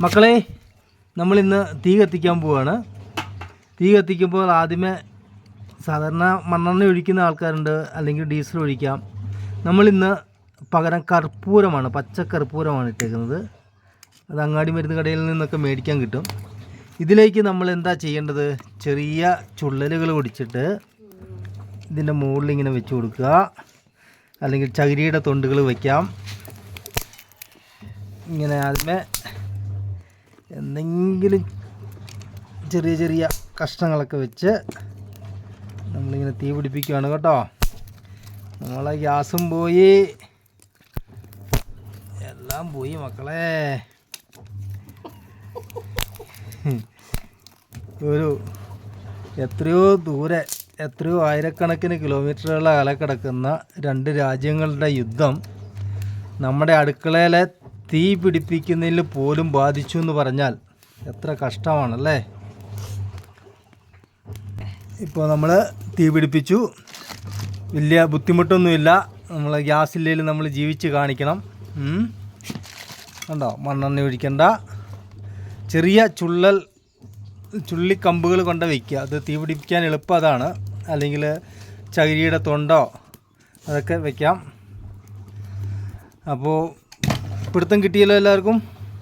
മക്കളെ, നമ്മളിന്ന് തീ കത്തിക്കാൻ പോവുകയാണ്. തീ കത്തിക്കുമ്പോൾ ആദ്യമേ സാധാരണ മണ്ണെണ്ണ ഒഴിക്കുന്ന ആൾക്കാരുണ്ട്, അല്ലെങ്കിൽ ഡീസൽ ഒഴിക്കാം. നമ്മളിന്ന് പകരം കർപ്പൂരമാണ്, പച്ച കർപ്പൂരമാണ് ഇട്ടേക്കുന്നത്. അത് അങ്ങാടി മരുന്ന് കടയിൽ നിന്നൊക്കെ മേടിക്കാൻ കിട്ടും. ഇതിലേക്ക് നമ്മൾ എന്താ ചെയ്യേണ്ടത്? ചെറിയ ചുള്ളലുകൾ ഒടിച്ചിട്ട് ഇതിൻ്റെ മുകളിൽ ഇങ്ങനെ വെച്ച് കൊടുക്കുക, അല്ലെങ്കിൽ ചകിരിയുടെ തൊണ്ടുകൾ വയ്ക്കാം. ഇങ്ങനെ ആദ്യമേ എന്തെങ്കിലും ചെറിയ ചെറിയ കഷ്ണങ്ങളൊക്കെ വെച്ച് നമ്മളിങ്ങനെ തീ പിടിപ്പിക്കുകയാണ് കേട്ടോ. നമ്മളെ ഗ്യാസും പോയി, എല്ലാം പോയി മക്കളെ. ഒരു എത്രയോ ആയിരക്കണക്കിന് കിലോമീറ്ററുകൾ അകലെ കിടക്കുന്ന രണ്ട് രാജ്യങ്ങളുടെ യുദ്ധം നമ്മുടെ അടുക്കളയിലെ തീ പിടിപ്പിക്കുന്നതിൽ പോലും ബാധിച്ചു എന്ന് പറഞ്ഞാൽ എത്ര കഷ്ടമാണല്ലേ. ഇപ്പോൾ നമ്മൾ തീ പിടിപ്പിച്ചു, വലിയ ബുദ്ധിമുട്ടൊന്നുമില്ല. നമ്മൾ ഗ്യാസ് ഇല്ലെങ്കിലും നമ്മൾ ജീവിച്ച് കാണിക്കണം. കണ്ടോ, മണ്ണെണ്ണ ഒഴിക്കണ്ട, ചെറിയ ചുള്ളിക്കമ്പുകൾ കൊണ്ട് വയ്ക്കുക. അത് തീ പിടിപ്പിക്കാൻ എളുപ്പം അതാണ്. അല്ലെങ്കിൽ ചകിരിയുടെ തൊണ്ടോ അതൊക്കെ വയ്ക്കാം. അപ്പോൾ പിടുത്തം കിട്ടിയല്ലോ എല്ലാവർക്കും.